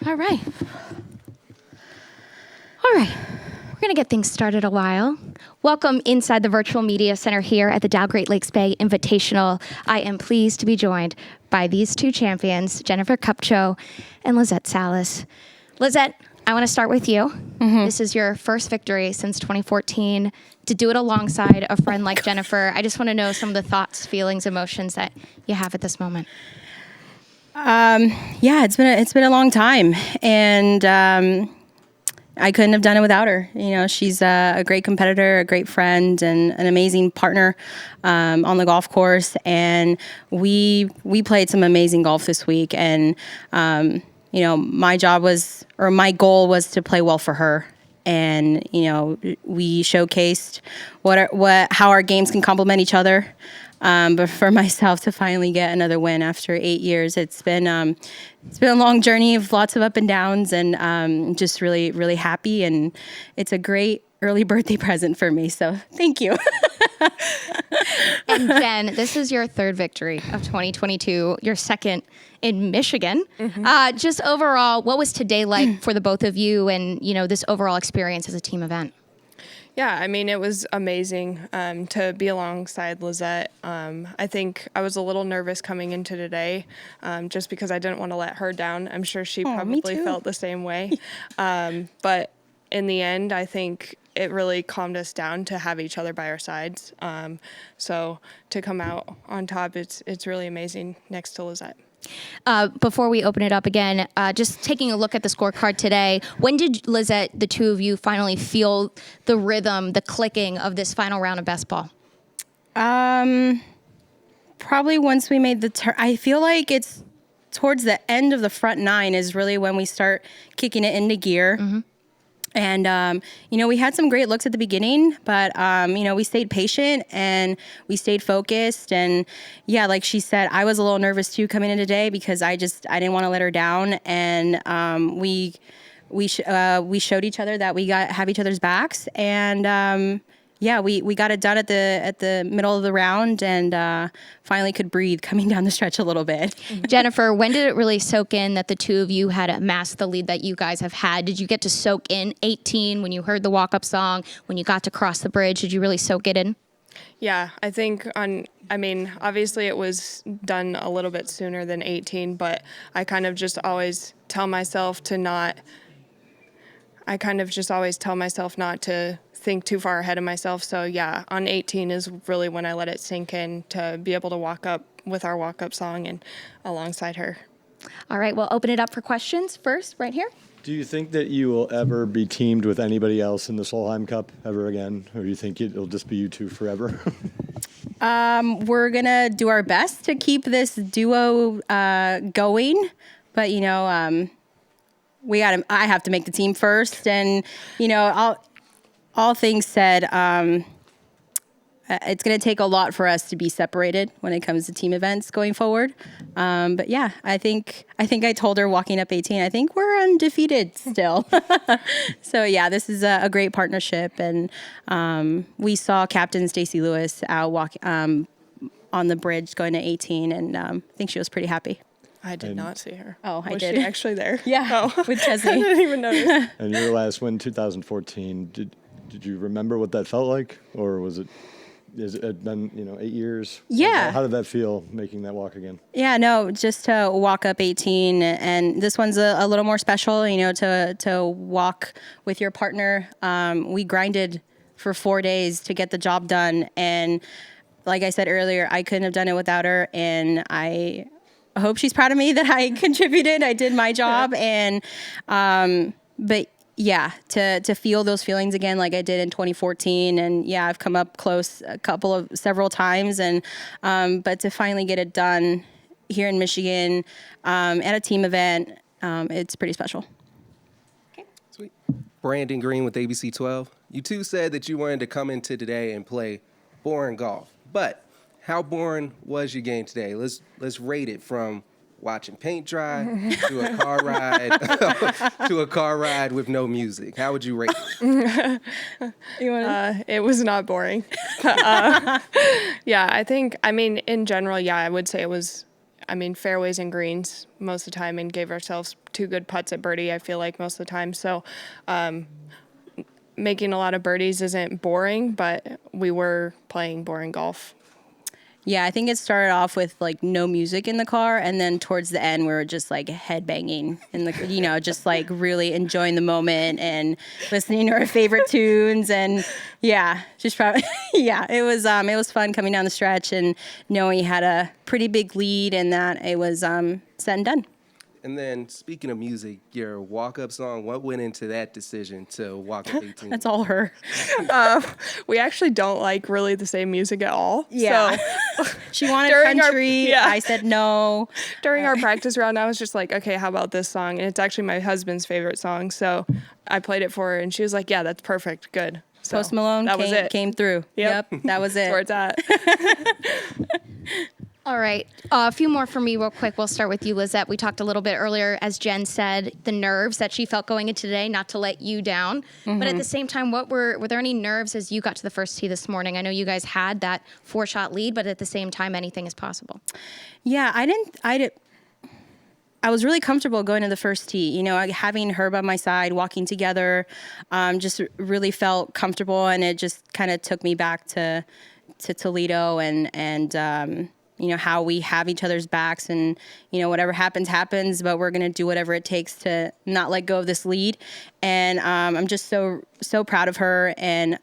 All right. All right. We're going to get things started a while. Welcome inside the Virtual Media Center here at the Dow Great Lakes Bay Invitational. I am pleased to be joined by these two champions, Jennifer Kupcho and Lizette Salas. Lizette, I want to start with you. This is your first victory since 2014. To do it alongside a friend like Jennifer, I just want to know some of the thoughts, feelings, emotions that you have at this moment. Yeah, it's been a long time, and I couldn't have done it without her. You know, she's a great competitor, a great friend, and an amazing partner on the golf course. And we played some amazing golf this week. And you know, my goal was to play well for her. And you know, we showcased how our games can complement each other. But for myself to finally get another win after 8 years, it's been a long journey of lots of up and downs, and just really, really happy. And it's a great early birthday present for me. So thank you. And Jen, this is your third victory of 2022, your second in Michigan. Just overall, what was today like for the both of you, and you know, this overall experience as a team event? Yeah, I mean, it was amazing to be alongside Lizette. I think I was a little nervous coming into today just because I didn't want to let her down. I'm sure she probably felt the same way. But in the end, I think it really calmed us down to have each other by our sides. So to come out on top, it's really amazing next to Lizette. Before we open it up again, just taking a look at the scorecard today, when did Lizette, the two of you, finally feel the rhythm, the clicking of this final round of best ball? Probably once we made the turn. I feel like it's towards the end of the front nine is really when we start kicking it into gear. And, you know, we had some great looks at the beginning, but, you know, we stayed patient and we stayed focused. And yeah, like she said, I was a little nervous too coming in today because I didn't want to let her down. And, we showed each other that we have each other's backs. And, yeah, we got it done at the middle of the round, and finally could breathe coming down the stretch a little bit. Jennifer, when did it really soak in that the two of you had amassed the lead that you guys have had? Did you get to soak in 18 when you heard the walk-up song, when you got to cross the bridge? Did you really soak it in? Yeah, I think obviously it was done a little bit sooner than 18, but I kind of just always tell myself not to think too far ahead of myself. So yeah, on 18 is really when I let it sink in to be able to walk up with our walk-up song and alongside her. All right, we'll open it up for questions first, right here. Do you think that you will ever be teamed with anybody else in the Solheim Cup ever again? Or do you think it'll just be you two forever? We're going to do our best to keep this duo going. But, you know, I have to make the team first. And, you know, all things said, it's going to take a lot for us to be separated when it comes to team events going forward. But yeah, I think I told her walking up 18, I think we're undefeated still. So yeah, this is a great partnership. And we saw Captain Stacey Lewis out on the bridge going to 18, and I think she was pretty happy. I did not see her. Oh, I Was did. she actually there? Yeah, Oh. with Chesney. I didn't even notice. And your last win, 2014, did you remember what that felt like? Or has it been, 8 years? Yeah. How did that feel, making that walk again? Yeah, no, just to walk up 18, and this one's a little more special, you know, to walk with your partner. We grinded for 4 days to get the job done, and like I said earlier, I couldn't have done it without her, and I hope she's proud of me that I contributed. I did my job, and but yeah, to feel those feelings again like I did in 2014, and yeah, I've come up close several times, and but to finally get it done here in Michigan at a team event, it's pretty special. Okay. Sweet. Brandon Green with ABC 12. You two said that you wanted to come into today and play boring golf, but how boring was your game today? Let's rate it from watching paint dry to a car ride to a car ride with no music. How would you rate it? It was not boring. Yeah, in general, yeah, I would say it was I mean, fairways and greens most of the time, and gave ourselves 2 good putts at birdie, I feel like, most of the time. So making a lot of birdies isn't boring, but we were playing boring golf. Yeah, I think it started off with like no music in the car, and then towards the end we were just like headbanging in the, just like really enjoying the moment and listening to our favorite tunes, and yeah, just probably it was fun coming down the stretch and knowing you had a pretty big lead and that it was said and done. And then, speaking of music, your walk-up song, what went into that decision to walk up 18? That's all her. We actually don't like really the same music at all. Yeah. So She wanted During our- country. yeah. I said no. during our practice round, I was just like, okay, how about this song? And it's actually my husband's favorite song. So I played it for her, and she was like, yeah, that's perfect. Good. So Post Malone that was it. came through. Yep. That was That's where it. it's at. All right. A few more for me real quick. We'll start with you, Lizette. We talked a little bit earlier, as Jen said, the nerves that she felt going into today, not to let you down. But at the same time, were there any nerves as you got to the first tee this morning? I know you guys had that 4-shot lead, but at the same time, anything is possible. Yeah, I was really comfortable going to the first tee. Having her by my side, walking together, just really felt comfortable, and it just kind of took me back to Toledo and how we have each other's backs, and whatever happens, but we're gonna do whatever it takes to not let go of this lead. And I'm just so proud of her and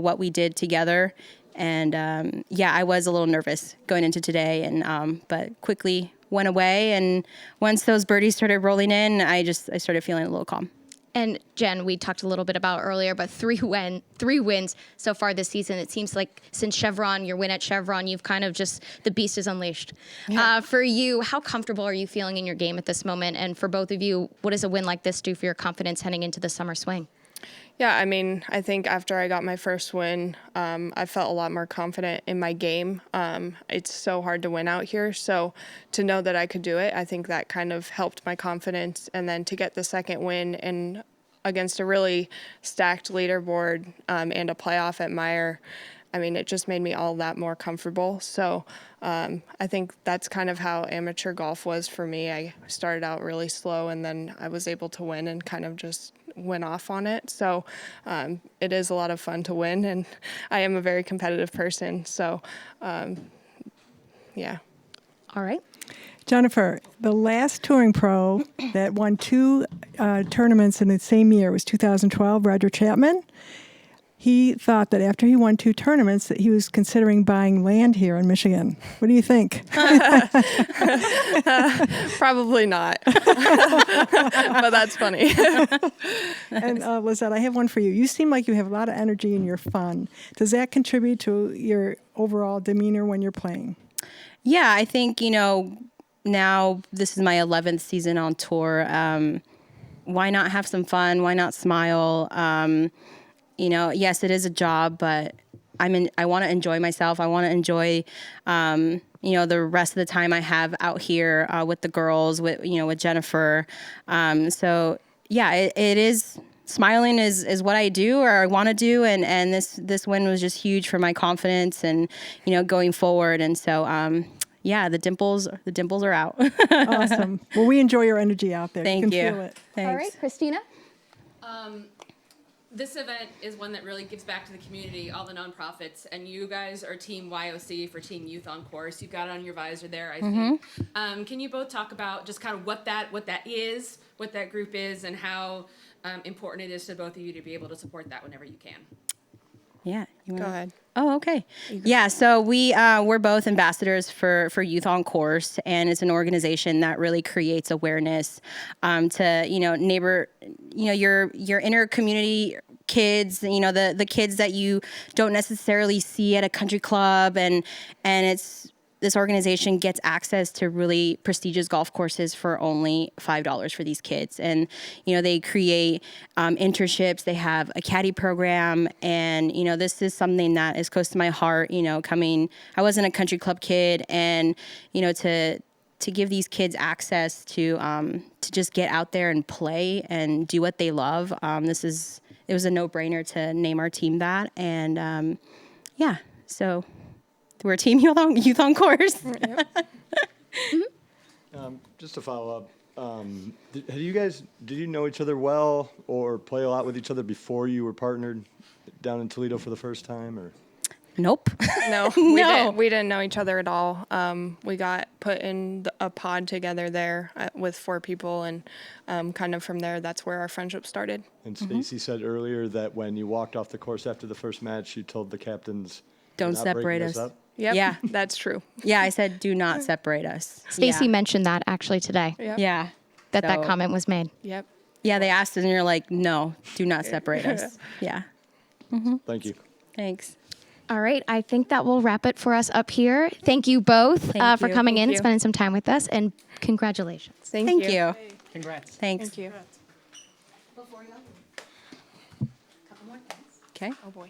what we did together. And I was a little nervous going into today, and but quickly went away. And once those birdies started rolling in, I started feeling a little calm. And Jen, we talked a little bit about earlier, but 3 wins so far this season. It seems like since Chevron, your win at Chevron, you've kind of just, the beast is unleashed. Yeah. For you, how comfortable are you feeling in your game at this moment? And for both of you, what does a win like this do for your confidence heading into the summer swing? Yeah, I mean, I think after I got my first win, I felt a lot more confident in my game. It's so hard to win out here, so to know that I could do it, I think that kind of helped my confidence. And then to get the second win and against a really stacked leaderboard and a playoff at Meyer, I mean, it just made me all that more comfortable. So I think that's kind of how amateur golf was for me. I started out really slow, and then I was able to win and kind of just went off on it. So it is a lot of fun to win, and I am a very competitive person. So, yeah. All right. Jennifer, the last touring pro that won 2 tournaments in the same year was 2012, Roger Chapman. He thought that after he won 2 tournaments that he was considering buying land here in Michigan. What do you think? Probably not, but that's funny. And Lizette, I have one for you. You seem like you have a lot of energy and you're fun. Does that contribute to your overall demeanor when you're playing? Yeah, I think, now this is my 11th season on tour. Why not have some fun? Why not smile? Yes, it is a job, but I want to enjoy myself. I want to enjoy, the rest of the time I have out here with the girls, with Jennifer. So yeah, it is. Smiling is what I do, or I want to do, and this win was just huge for my confidence and going forward. And so the dimples are out. Awesome. Well, we enjoy your energy out there. Thank you. you. Can feel it. Thanks. All right, Christina? This event is one that really gives back to the community, all the nonprofits, and you guys are Team YOC for Team Youth on Course. You've got it on your visor there, I think. Can you both talk about just kind of what that is, what that group is, and how important it is to both of you to be able to support that whenever you can? Yeah. Go ahead. Oh, okay. Yeah, so we're both ambassadors for Youth on Course, and it's an organization that really creates awareness to your inner community kids, the kids that you don't necessarily see at a country club, and this organization gets access to really prestigious golf courses for only $5 for these kids. And, they create internships, they have a caddy program, and, this is something that is close to my heart, I wasn't a country club kid, and, to give these kids access to just get out there and play and do what they love. It was a no-brainer to name our team that. And, so we're Team Youth on Course. Just to follow up, did you know each other well or play a lot with each other before you were partnered down in Toledo for the first time, or? Nope. No, No. we didn't know each other at all. We got put in a pod together there with 4 people, and kind of from there, that's where our friendship started. And Stacy said earlier that when you walked off the course after the first match, you told the captains, Don't "You're not breaking separate this us." up." Yep, Yeah. that's true. Yeah, I said, do not separate us. Stacy yeah. mentioned that actually today, Yep. Yeah. that So- comment was made. Yep. Yeah, they asked us, and you're like, no, do not separate us. Yeah. Thank you. Thanks. All right, I think that will wrap it for us up here. Thank you both Thank for you. coming in and Thank you. spending some time with us, and congratulations. Thank you. Congrats. Thanks. Thank you. Before you go, a couple more things. Okay. Oh boy.